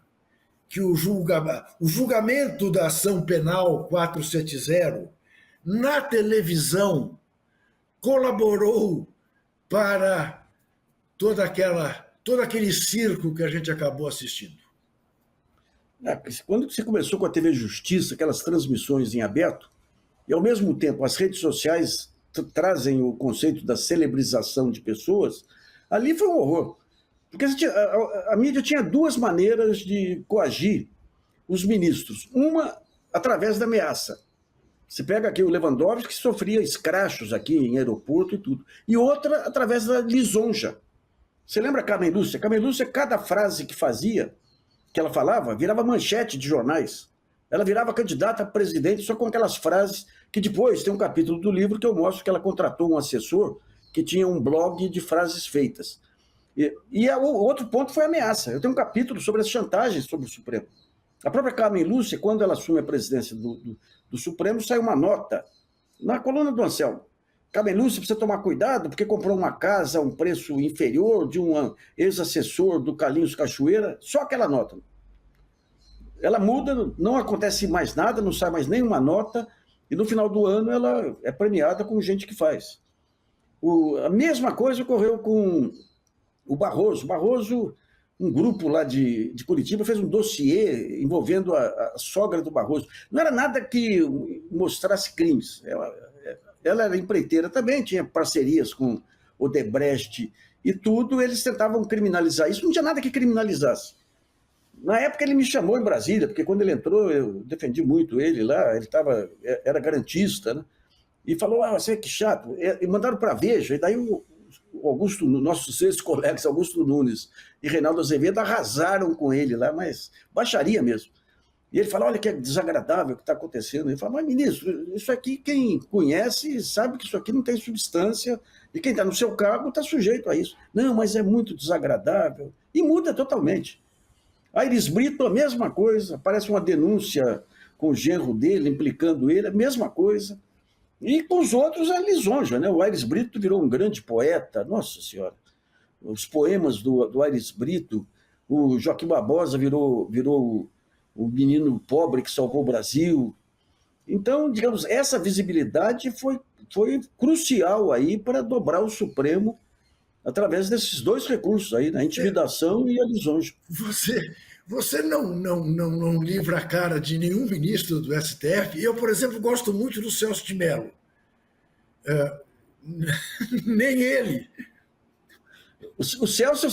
que o julgamento da ação penal 470 na televisão colaborou para todo aquele circo que a gente acabou assistindo? Quando você começou com a TV Justiça, aquelas transmissões em aberto, e ao mesmo tempo as redes sociais trazem o conceito da celebrização de pessoas, ali foi um horror. Porque a mídia tinha duas maneiras de coagir os ministros. Uma, através da ameaça. Você pega aqui o Lewandowski, que sofria escrachos aqui em aeroporto e tudo. E outra, através da lisonja. Você lembra a Carmen Lúcia? Carmen Lúcia, cada frase que fazia, que ela falava, virava manchete de jornais. Ela virava candidata a presidente só com aquelas frases que depois tem um capítulo do livro que eu mostro que ela contratou um assessor que tinha um blog de frases feitas. O outro ponto foi a ameaça. Eu tenho um capítulo sobre as chantagens sobre o Supremo. A própria Carmen Lúcia, quando ela assume a presidência do Supremo, saiu uma nota na coluna do Anselmo. Carmen Lúcia precisa tomar cuidado porque comprou uma casa a um preço inferior de um ex-assessor do Carlinhos Cachoeira, só aquela nota. Ela muda, não acontece mais nada, não sai mais nenhuma nota, e no final do ano ela é premiada com gente que faz. A mesma coisa ocorreu com o Barroso. Barroso, um grupo lá de Curitiba, fez um dossiê envolvendo a sogra do Barroso. Não era nada que mostrasse crimes. Ela era empreiteira também, tinha parcerias com Odebrecht e tudo, eles tentavam criminalizar isso, não tinha nada que criminalizasse. Na época ele me chamou em Brasília, porque quando ele entrou eu defendi muito ele lá, era garantista, né? E falou, você que chato. E mandaram para a Veja, e daí o Augusto, nossos ex-colegas Augusto Nunes e Reinaldo Azevedo arrasaram com ele lá, mas baixaria mesmo. E ele fala, olha que é desagradável o que está acontecendo. Ele fala, mas ministro, isso aqui quem conhece sabe que isso aqui não tem substância e quem está no seu cargo está sujeito a isso. Não, mas é muito desagradável. E muda totalmente. Aires Brito, a mesma coisa, aparece uma denúncia com o genro dele, implicando ele, a mesma coisa. E com os outros é lisonja, né? O Aires Brito virou um grande poeta, nossa senhora. Os poemas do Aires Brito, o Joaquim Barbosa virou o menino pobre que salvou o Brasil. Então, digamos, essa visibilidade foi crucial aí para dobrar o Supremo através desses dois recursos aí, a intimidação e a lisonja. Você não livra a cara de nenhum ministro do STF. Eu, por exemplo, gosto muito do Celso de Mello. Nem ele. O Celso,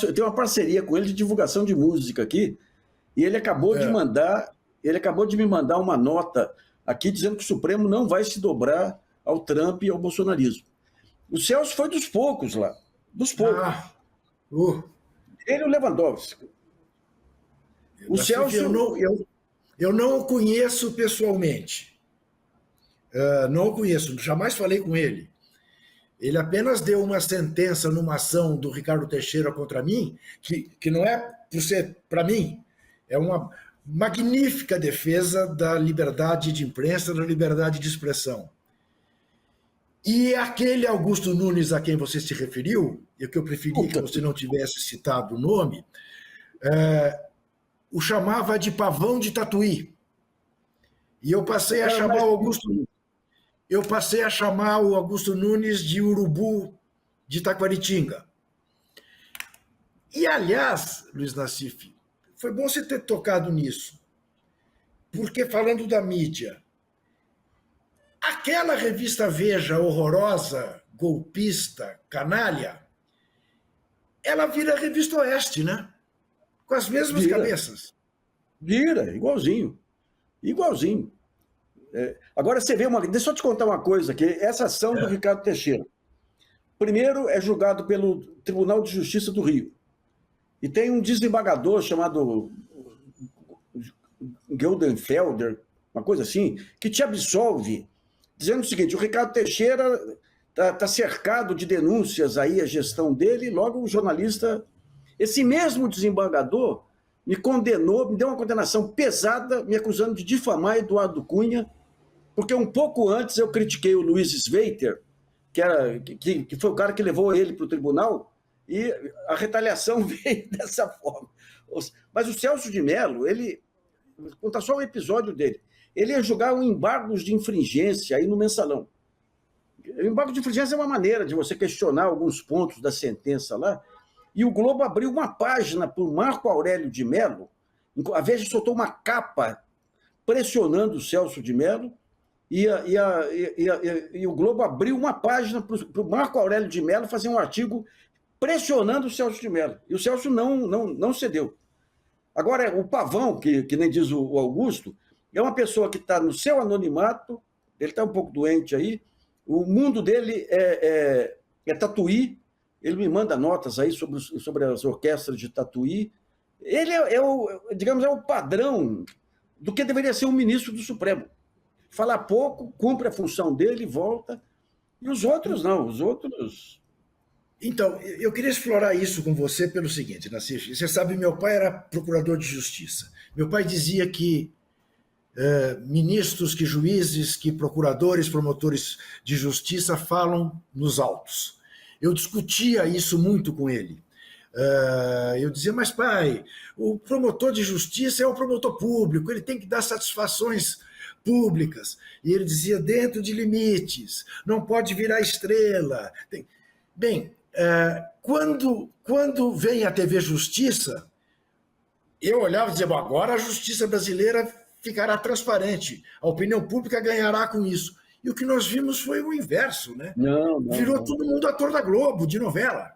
eu tenho uma parceria com ele de divulgação de música aqui, e ele acabou de me mandar uma nota aqui dizendo que o Supremo não vai se dobrar ao Trump e ao bolsonarismo. O Celso foi dos poucos lá, dos poucos. Ele e o Lewandowski. O Celso... Eu não o conheço pessoalmente. Não o conheço, jamais falei com ele. Ele apenas deu uma sentença numa ação do Ricardo Teixeira contra mim, que não é por ser para mim, é uma magnífica defesa da liberdade de imprensa, da liberdade de expressão. E aquele Augusto Nunes a quem você se referiu, e que eu preferi que você não tivesse citado o nome, o chamava de pavão de Tatuí. E eu passei a chamar o Augusto Nunes de urubu de Taquaritinga. E, aliás, Luiz Nassif, foi bom você ter tocado nisso, porque, falando da mídia, aquela revista Veja horrorosa, golpista, canalha, ela vira a revista Oeste, né? Com as mesmas cabeças. Vira, igualzinho. Igualzinho. Agora você vê deixa eu te contar uma coisa aqui. Essa ação do Ricardo Teixeira. Primeiro, é julgado pelo Tribunal de Justiça do Rio. E tem um desembargador chamado Geldenfelder, uma coisa assim, que te absolve, dizendo o seguinte: o Ricardo Teixeira está cercado de denúncias aí, a gestão dele, e logo o jornalista, esse mesmo desembargador, me condenou, me deu uma condenação pesada, me acusando de difamar Eduardo Cunha, porque um pouco antes eu critiquei o Luiz Sveiter, que foi o cara que levou ele para o tribunal, e a retaliação veio dessa forma. Mas o Celso de Mello, vou contar só um episódio dele, ele ia julgar um embargos de infringência aí no Mensalão. O embargo de infringência é uma maneira de você questionar alguns pontos da sentença lá, e o Globo abriu uma página para o Marco Aurélio de Mello, a Veja soltou uma capa pressionando o Celso de Mello, e o Globo abriu uma página para o Marco Aurélio de Mello fazer um artigo pressionando o Celso de Mello. E o Celso não cedeu. Agora, o Pavão, que nem diz o Augusto, é uma pessoa que está no seu anonimato, ele está um pouco doente aí, o mundo dele é Tatuí, ele me manda notas aí sobre as orquestras de Tatuí. Ele é o padrão do que deveria ser um ministro do Supremo. Fala pouco, cumpre a função dele, volta. E os outros não, os outros... Então, eu queria explorar isso com você pelo seguinte, Nassif. Você sabe, meu pai era procurador de justiça. Meu pai dizia que ministros, que juízes, que procuradores, promotores de justiça falam nos autos. Eu discutia isso muito com ele. Eu dizia, mas pai, o promotor de justiça é o promotor público, ele tem que dar satisfações públicas. E ele dizia, dentro de limites, não pode virar estrela. Bem, quando vem a TV Justiça, eu olhava e dizia, bom, agora a justiça brasileira ficará transparente, a opinião pública ganhará com isso. E o que nós vimos foi o inverso, né? Virou todo mundo ator da Globo, de novela.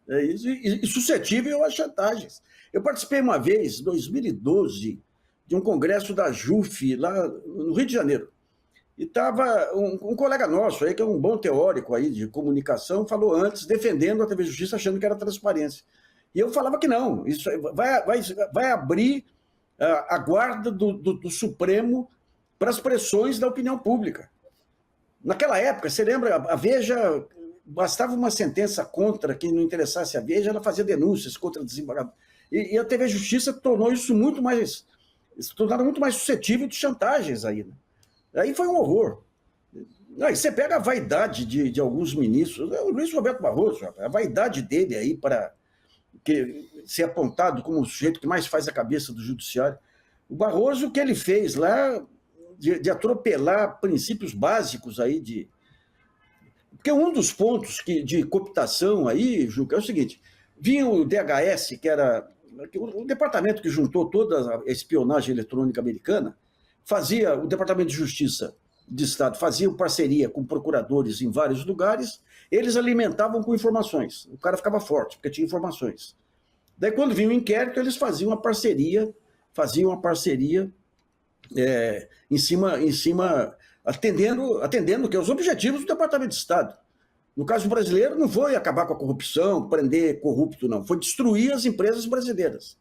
É isso, e suscetível a chantagens. Eu participei uma vez, em 2012, de um congresso da JUF, lá no Rio de Janeiro. E estava um colega nosso aí, que é um bom teórico aí de comunicação, falou antes, defendendo a TV Justiça, achando que era transparência. E eu falava que não, isso vai abrir a guarda do Supremo para as pressões da opinião pública. Naquela época, você lembra, a Veja, bastava uma sentença contra quem não interessasse a Veja, ela fazia denúncias contra desembargador. E a TV Justiça tornou isso muito mais suscetível de chantagens aí, né? Aí foi um horror. Aí você pega a vaidade de alguns ministros, o Luiz Roberto Barroso, a vaidade dele aí para ser apontado como o sujeito que mais faz a cabeça do judiciário. O Barroso, o que ele fez lá, de atropelar princípios básicos aí de... Porque um dos pontos de cooptação aí, Juca, é o seguinte, vinha o DHS, que era o departamento que juntou toda a espionagem eletrônica americana, o Departamento de Justiça de Estado fazia parceria com procuradores em vários lugares, eles alimentavam com informações. O cara ficava forte, porque tinha informações. Daí, quando vinha o inquérito, eles faziam uma parceria em cima atendendo que os objetivos do Departamento de Estado. No caso brasileiro, não foi acabar com a corrupção, prender corrupto, não. Foi destruir as empresas brasileiras.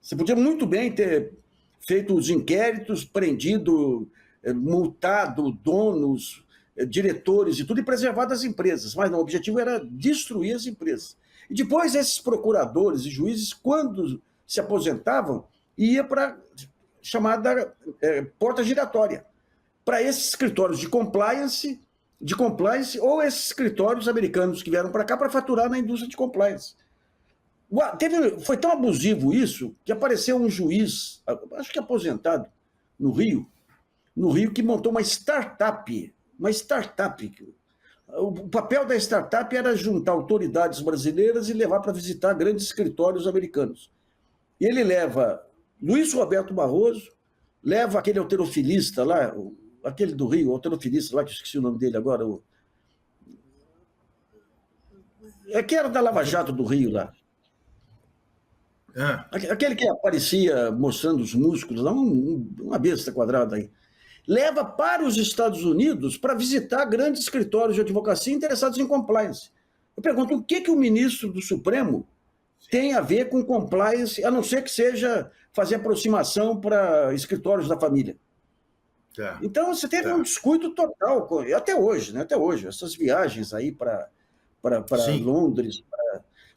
Você podia muito bem ter feito os inquéritos, prendido, multado donos, diretores e tudo, e preservado as empresas. Mas não, o objetivo era destruir as empresas. E depois esses procuradores e juízes, quando se aposentavam, ia para a chamada porta giratória, para esses escritórios de compliance ou esses escritórios americanos que vieram para cá para faturar na indústria de compliance. Foi tão abusivo isso que apareceu um juiz, acho que aposentado, no Rio, que montou uma startup. O papel da startup era juntar autoridades brasileiras e levar para visitar grandes escritórios americanos. E ele leva Luiz Roberto Barroso, leva aquele halterofilista lá, aquele do Rio, o halterofilista lá, que eu esqueci o nome dele agora, que era da Lava Jato do Rio lá. Aquele que aparecia mostrando os músculos, uma besta quadrada aí. Leva para os Estados Unidos para visitar grandes escritórios de advocacia interessados em compliance. Eu pergunto, o que o ministro do Supremo tem a ver com compliance, a não ser que seja fazer aproximação para escritórios da família? Então, você teve um descuido total, até hoje, né? Até hoje, essas viagens aí para Londres.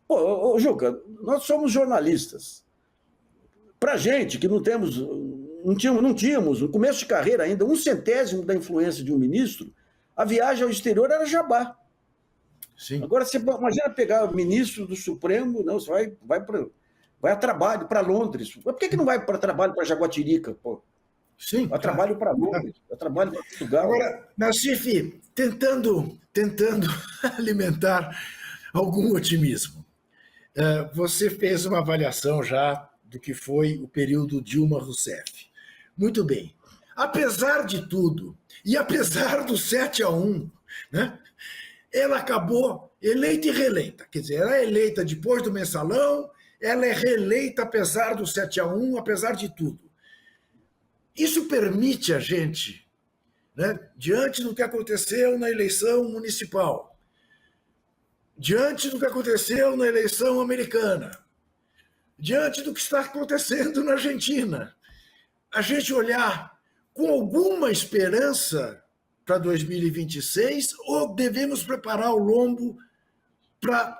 Pô, Juca, nós somos jornalistas. Para gente que não tínhamos, no começo de carreira ainda, 1/100º da influência de um ministro, a viagem ao exterior era jabá. Sim. Agora, você imagina pegar o ministro do Supremo, não, você vai a trabalho para Londres. Por que não vai para trabalho para Jaguatirica? Pô? Sim. Vai trabalho para Londres, vai trabalho para Portugal. Agora, Nassif, tentando alimentar algum otimismo. Você fez uma avaliação já do que foi o período Dilma Rousseff. Muito bem. Apesar de tudo, e apesar do 7-1, né, ela acabou eleita e reeleita. Quer dizer, ela é eleita depois do mensalão, ela é reeleita apesar do 7-1, apesar de tudo. Isso permite a gente, né, diante do que aconteceu na eleição municipal, diante do que aconteceu na eleição americana, diante do que está acontecendo na Argentina, a gente olhar com alguma esperança para 2026 ou devemos preparar o lombo para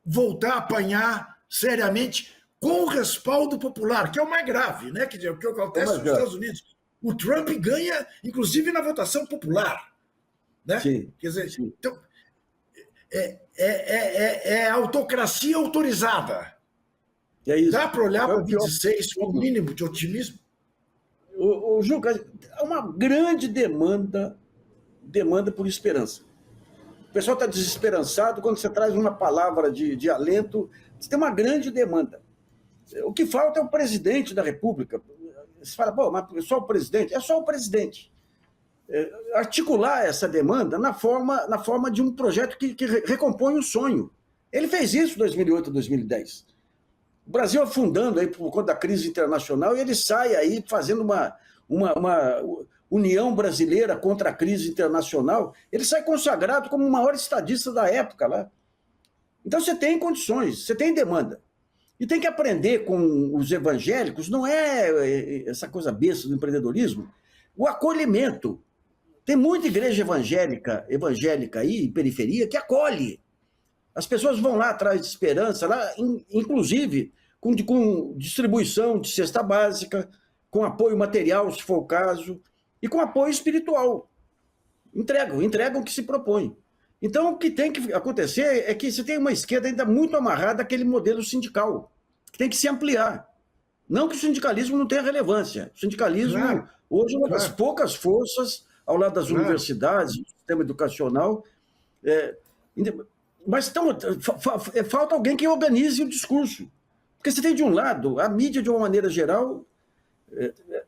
voltar a apanhar seriamente com o respaldo popular, que é o mais grave, né? Que é o que acontece nos Estados Unidos. O Trump ganha, inclusive, na votação popular. Né? Sim, quer dizer, sim. Então, é autocracia autorizada. É isso. Dá para olhar para 26 com o mínimo de otimismo? O Juca, há uma grande demanda por esperança. O pessoal está desesperançado, quando você traz uma palavra de alento, você tem uma grande demanda. O que falta é o presidente da República. Você fala, pô, mas só o presidente? É só o presidente. Articular essa demanda na forma de um projeto que recompõe o sonho. Ele fez isso em 2008, 2010. O Brasil afundando aí por conta da crise internacional e ele sai aí fazendo uma união brasileira contra a crise internacional. Ele sai consagrado como o maior estadista da época lá. Então você tem condições, você tem demanda. E tem que aprender com os evangélicos, não é essa coisa besta do empreendedorismo, o acolhimento. Tem muita igreja evangélica aí, periferia, que acolhe. As pessoas vão lá atrás de esperança, lá, inclusive com distribuição de cesta básica, com apoio material, se for o caso, e com apoio espiritual. Entregam o que se propõe. Então, o que tem que acontecer é que você tem uma esquerda ainda muito amarrada àquele modelo sindical, que tem que se ampliar. Não que o sindicalismo não tenha relevância. O sindicalismo, hoje, é uma das poucas forças, ao lado das universidades, do sistema educacional, mas falta alguém que organize o discurso. Porque você tem, de um lado, a mídia, de uma maneira geral,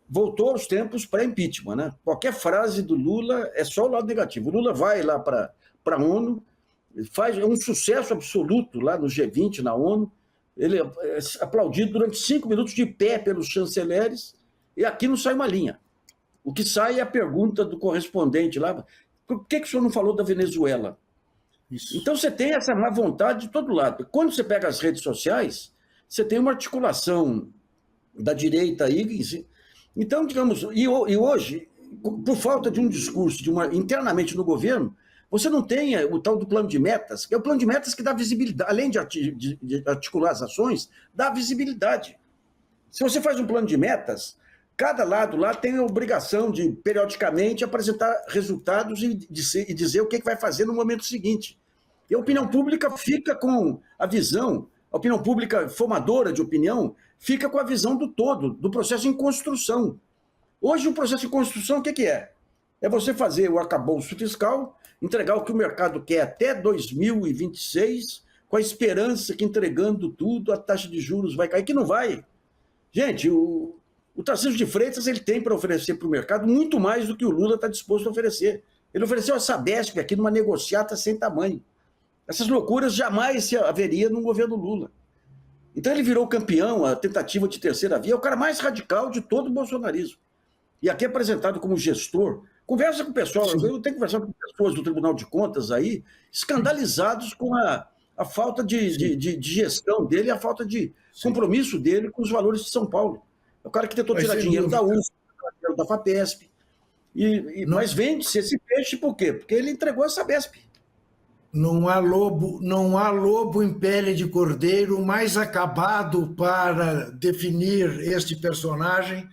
voltou aos tempos pré-impeachment, né? Qualquer frase do Lula é só o lado negativo. O Lula vai lá para a ONU, faz um sucesso absoluto lá no G20, na ONU, ele é aplaudido durante 5 minutos de pé pelos chanceleres, e aqui não sai uma linha. O que sai é a pergunta do correspondente lá, por que o senhor não falou da Venezuela? Isso. Então você tem essa má vontade de todo lado. Quando você pega as redes sociais, você tem uma articulação da direita aí. Então, digamos, e hoje, por falta de um discurso internamente no governo, você não tem o tal do plano de metas, que é o plano de metas que dá visibilidade, além de articular as ações, dá visibilidade. Se você faz um plano de metas, cada lado lá tem a obrigação de, periodicamente, apresentar resultados e dizer o que vai fazer no momento seguinte. E a opinião pública fica com a visão, a opinião pública formadora de opinião, fica com a visão do todo, do processo em construção. Hoje, o processo em construção, o que é? É você fazer o arcabouço fiscal, entregar o que o mercado quer até 2026, com a esperança que, entregando tudo, a taxa de juros vai cair, que não vai. Gente, o Tarcísio de Freitas ele tem para oferecer para o mercado muito mais do que o Lula está disposto a oferecer. Ele ofereceu a Sabesp aqui numa negociata sem tamanho. Essas loucuras jamais se haveria no governo Lula. Então ele virou campeão, a tentativa de terceira via, é o cara mais radical de todo o bolsonarismo. E aqui é apresentado como gestor. Conversa com o pessoal, eu tenho conversado com pessoas do Tribunal de Contas aí, escandalizados com a falta de gestão dele, a falta de compromisso dele com os valores de São Paulo. É o cara que tentou tirar dinheiro da USP, da FAPESP, mas vende-se esse peixe por quê? Porque ele entregou a Sabesp. Não há lobo em pele de cordeiro mais acabado para definir este personagem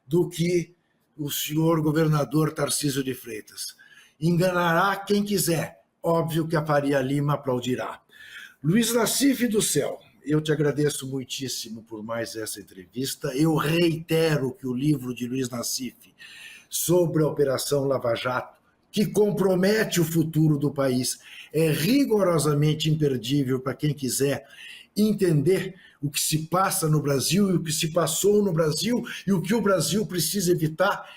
do que o senhor governador Tarcísio de Freitas. Enganará quem quiser, óbvio que a Faria Lima aplaudirá. Luiz Nassif do Céu, eu te agradeço muitíssimo por mais essa entrevista. Eu reitero que o livro de Luiz Nassif sobre a Operação Lava Jato, que compromete o futuro do país, é rigorosamente imperdível para quem quiser entender o que se passa no Brasil e o que se passou no Brasil e o que o Brasil precisa evitar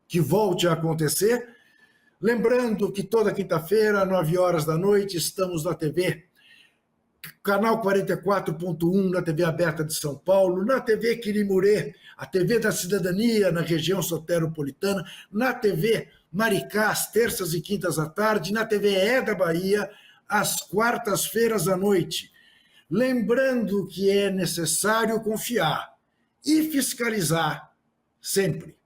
que volte a acontecer. Lembrando que toda quinta-feira, às 9 horas da noite, estamos na TV, canal 44.1, na TV aberta de São Paulo, na TV Quirimurê, a TV da Cidadania na região soteropolitana, na TV Maricá, às terças e quintas à tarde, na TV da Bahia, às quartas-feiras à noite. Lembrando que é necessário confiar e fiscalizar sempre.